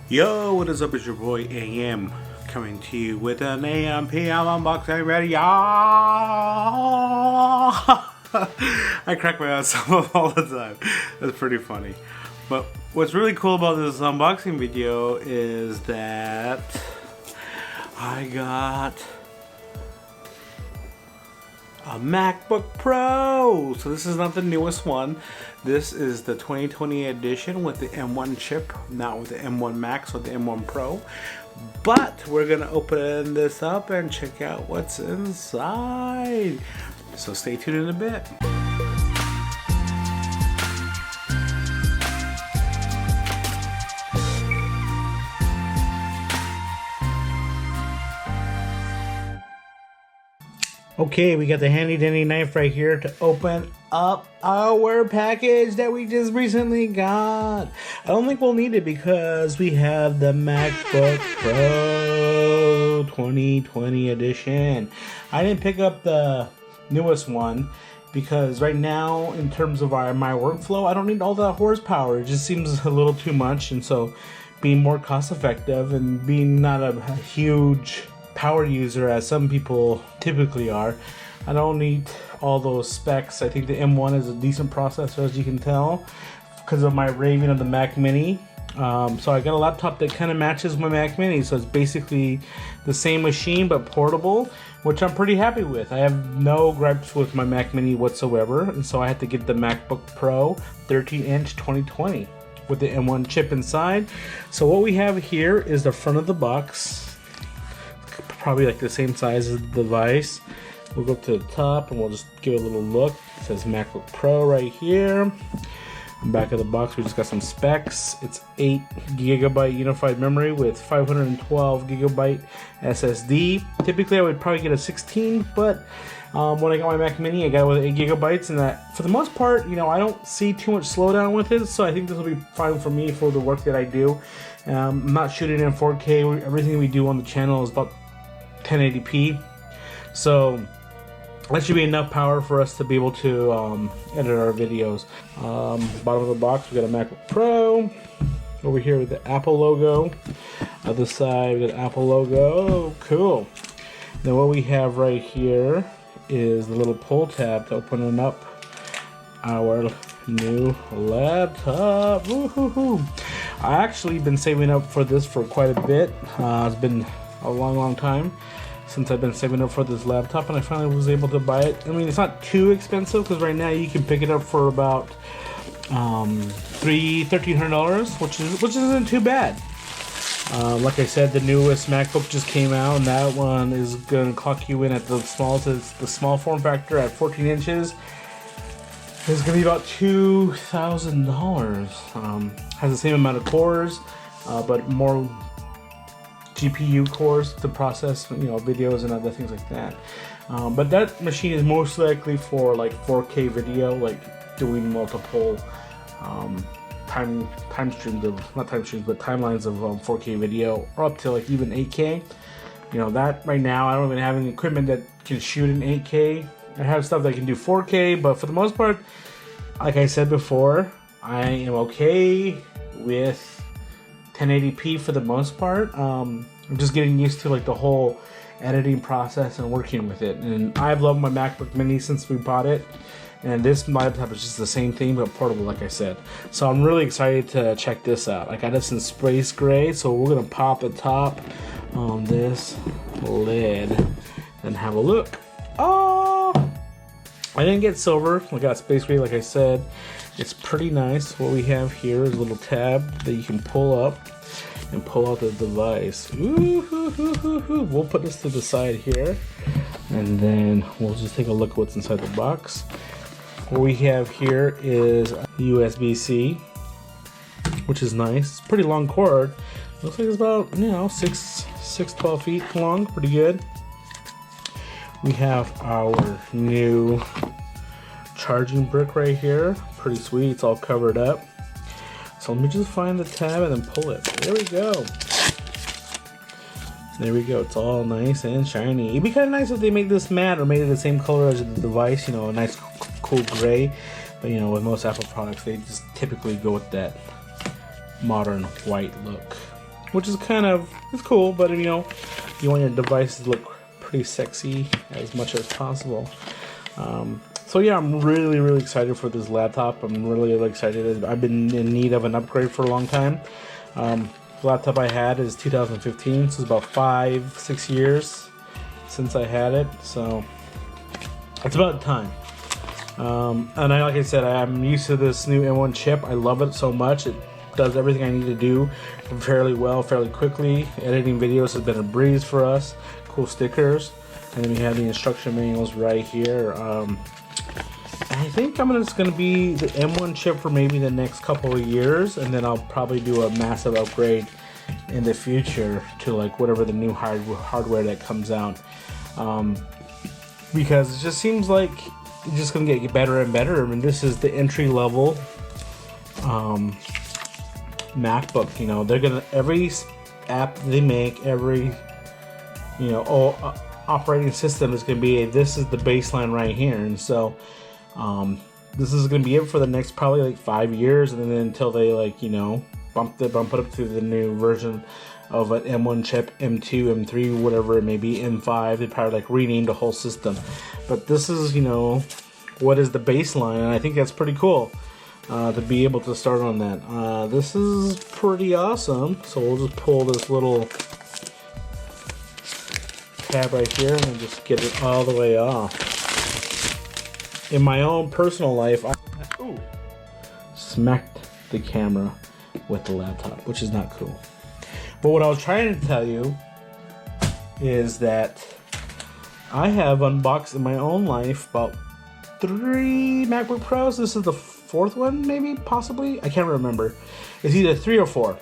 Yo, what is up? It's your boy AM coming to you with an AMPM unboxing video. I crack my ass up all the time. That's pretty funny. But what's really cool about this unboxing video is that I got a MacBook Pro. So this is not the newest one. This is the 2020 edition with the M1 chip, not with the M1 Max or the M1 Pro. But we're gonna open this up and check out what's inside. So stay tuned in a bit. Okay, we got the handy dandy knife right here to open up our package that we just recently got. I don't think we'll need it because we have the MacBook Pro 2020 edition. I didn't pick up the newest one because right now, in terms of my workflow, I don't need all that horsepower. It just seems a little too much, and so being more cost effective and being not a huge power user as some people typically are, I don't need all those specs. I think the M1 is a decent processor, as you can tell, because of my raving of the Mac Mini. So I got a laptop that kind of matches my Mac Mini, so it's basically the same machine but portable, which I'm pretty happy with. I have no gripes with my Mac Mini whatsoever, and so I had to get the MacBook Pro 13-inch 2020 with the M1 chip inside. So what we have here is the front of the box. Probably like the same size as the device. We'll go to the top and we'll just give it a little look. It says MacBook Pro right here. On the back of the box, we just got some specs. It's 8GB unified memory with 512GB SSD. Typically, I would probably get a 16, but when I got my Mac Mini, I got it with 8GB, and that, for the most part, I don't see too much slowdown with it, so I think this will be fine for me for the work that I do. I'm not shooting in 4K. Everything we do on the channel is about 1080p, so that should be enough power for us to be able to edit our videos. Bottom of the box, we got a MacBook Pro. Over here with the Apple logo. Other side, we got Apple logo. Oh, cool. Then what we have right here is the little pull tab to open up our new laptop. Woo-hoo-hoo. I actually been saving up for this for quite a bit. It's been a long time since I've been saving up for this laptop, and I finally was able to buy it. I mean, it's not too expensive because right now you can pick it up for about $1,300, which isn't too bad. Like I said, the newest MacBook just came out, and that one is going to clock you in at the small form factor at 14 inches. It's going to be about $2,000. Has the same amount of cores, but more GPU cores to process, videos and other things like that. But that machine is most likely for like 4K video, like doing multiple timelines of 4K video, or up to like even 8K. That right now I don't even have any equipment that can shoot in 8K. I have stuff that can do 4K, but for the most part, like I said before, I am okay with 1080p for the most part. I'm just getting used to like the whole editing process and working with it. And I've loved my MacBook Mini since we bought it. And this laptop is just the same thing, but portable, like I said. So I'm really excited to check this out. I got this in space gray, so we're gonna pop the top on this lid and have a look. Oh! I didn't get silver. I got space gray, like I said. It's pretty nice. What we have here is a little tab that you can pull up and pull out the device. We'll put this to the side here, and then we'll just take a look at what's inside the box. What we have here is USB-C, which is nice. It's pretty long cord. Looks like it's about 12 feet long. Pretty good. We have our new charging brick right here. Pretty sweet. It's all covered up. So let me just find the tab and then pull it. There we go. There we go. It's all nice and shiny. It'd be kind of nice if they made this matte or made it the same color as the device. A nice cool gray. But with most Apple products, they just typically go with that modern white look. which is it's cool, but you know, you want your devices to look pretty sexy as much as possible. So yeah, I'm really excited for this laptop. I'm really excited. I've been in need of an upgrade for a long time. The laptop I had is 2015, so it's about 5-6 years since I had it, so it's about time. And like I said, I'm used to this new M1 chip. I love it so much. It does everything I need to do fairly well, fairly quickly. Editing videos has been a breeze for us. Cool stickers. And then we have the instruction manuals right here. I think it's going to be the M1 chip for maybe the next couple of years, and then I'll probably do a massive upgrade in the future to like whatever the new hardware that comes out. Because it just seems like it's just going to get better and better. I mean, this is the entry level MacBook. You know, they're gonna, every app they make, every operating system is gonna be this is the baseline right here, and so this is gonna be it for the next probably like 5 years, and then until they bump it up to the new version of an M1 chip, M2, M3, whatever it may be, M5. They probably like rename the whole system, but this is what is the baseline, and I think that's pretty cool. To be able to start on that. This is pretty awesome. So we'll just pull this little tab right here and then just get it all the way off. In my own personal life, I smacked the camera with the laptop, which is not cool. But what I was trying to tell you is that I have unboxed in my own life about 3 MacBook Pros. This is the 4th one, maybe, possibly. I can't remember. It's either 3 or 4.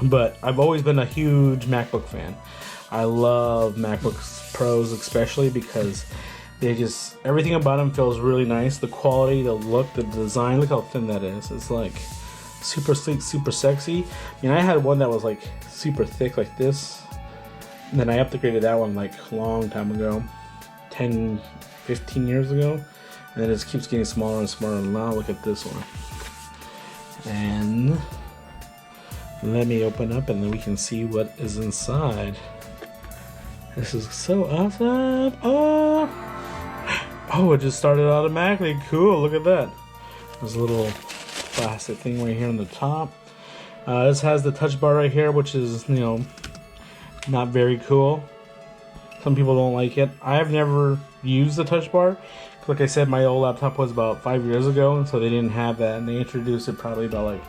But I've always been a huge MacBook fan. I love MacBook Pros, especially because they just, everything about them feels really nice. The quality, the look, the design. Look how thin that is. It's like super sleek, super sexy. I mean, I had one that was like super thick like this. And then I upgraded that one like a long time ago. 10, 15 years ago. And then it just keeps getting smaller and smaller. And now look at this one. And let me open up and then we can see what is inside. This is so awesome. Oh, it just started automatically. Cool, look at that. There's a little plastic thing right here on the top. This has the touch bar right here, which is, not very cool. Some people don't like it. I have never used the touch bar. Like I said, my old laptop was about 5 years ago, and so they didn't have that, and they introduced it probably about like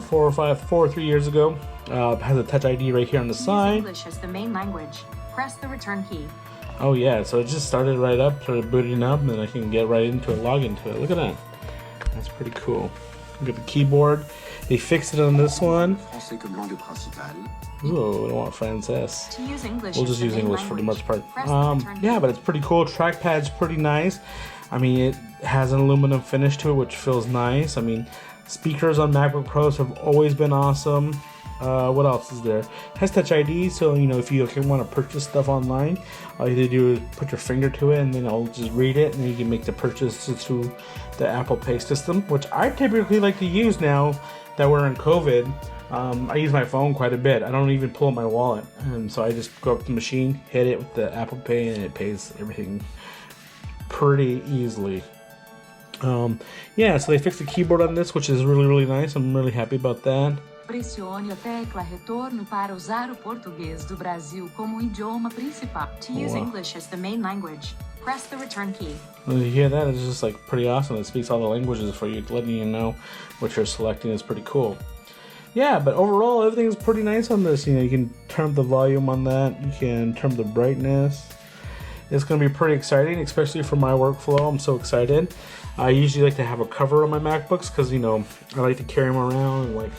4 or 3 years ago. It has a touch ID right here on the side. English as the main language. Press the return key. Oh yeah, so it just started right up, started booting up, and then I can get right into it, log into it. Look at that. That's pretty cool. Look at the keyboard. They fixed it on this one. Ooh, we don't want Frances. To use English, we'll just use English for the most part. Yeah, but it's pretty cool. Trackpad's pretty nice. I mean, it has an aluminum finish to it, which feels nice. I mean, speakers on MacBook Pros have always been awesome. What else is there? It has Touch ID, so if you want to purchase stuff online, all you have to do is put your finger to it, and then I'll just read it, and then you can make the purchase through the Apple Pay system, which I typically like to use now that we're in COVID. I use my phone quite a bit. I don't even pull out my wallet, and so I just go up to the machine, hit it with the Apple Pay, and it pays everything pretty easily. Yeah, so they fixed the keyboard on this, which is really nice. I'm really happy about that. Pressione a tecla retorno para usar o português do Brasil como idioma principal. To use English as the main language, press the return key. When you hear that, it's just like pretty awesome. It speaks all the languages for you, letting you know what you're selecting is pretty cool. Yeah, but overall, everything's pretty nice on this. You can turn up the volume on that. You can turn up the brightness. It's going to be pretty exciting, especially for my workflow. I'm so excited. I usually like to have a cover on my MacBooks because, I like to carry them around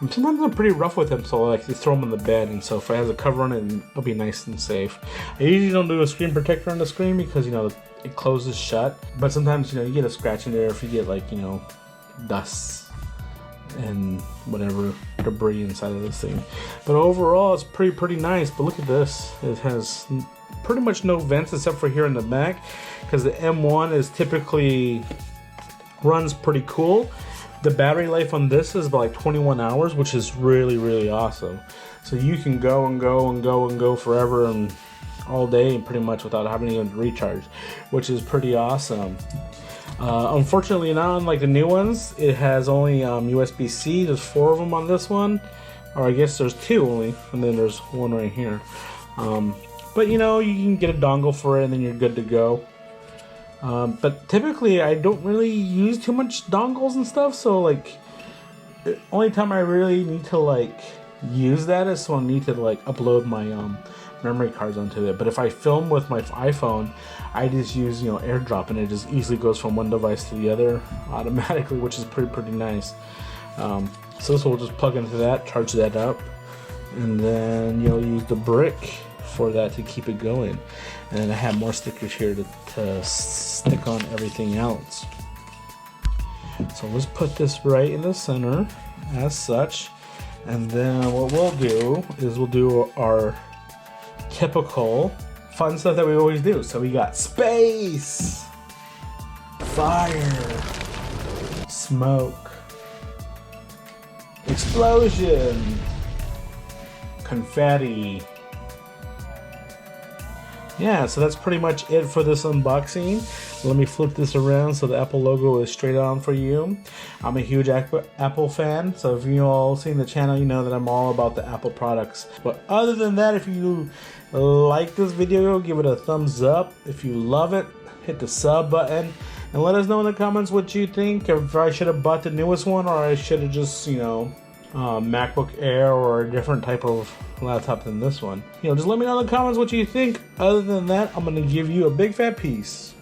and sometimes I'm pretty rough with them, so I like to throw them on the bed, and so if it has a cover on it, it'll be nice and safe. I usually don't do a screen protector on the screen because, it closes shut, but sometimes, you get a scratch in there if you get dust and whatever debris inside of this thing. But overall, it's pretty nice. But look at this. It has pretty much no vents except for here in the back, because the M1 is typically runs pretty cool. The battery life on this is about like 21 hours, which is really, really awesome. So you can go and go and go and go forever and all day pretty much without having to even recharge, which is pretty awesome. Unfortunately, not unlike the new ones, it has only USB-C. There's 4 of them on this one, or I guess there's 2 only, and then there's one right here. But you know, you can get a dongle for it and then you're good to go. But typically I don't really use too much dongles and stuff, so like the only time I really need to like use that is when I need to like upload my memory cards onto it. But if I film with my iPhone, I just use, you know, AirDrop, and it just easily goes from one device to the other automatically, which is pretty nice. So this will just plug into that, charge that up, and then you'll use the brick for that to keep it going. And then I have more stickers here to stick on everything else. So let's put this right in the center as such, and then what we'll do is we'll do our typical fun stuff that we always do. So we got space, fire, smoke, explosion, confetti. Yeah, so that's pretty much it for this unboxing. Let me flip this around so the Apple logo is straight on for you. I'm a huge Apple fan, so if you all seen the channel, you know that I'm all about the Apple products. But other than that, if you like this video, give it a thumbs up. If you love it, hit the sub button and let us know in the comments what you think. If I should have bought the newest one, or I should have just, you know, MacBook Air or a different type of laptop than this one. You know, just let me know in the comments what you think. Other than that, I'm gonna give you a big fat piece.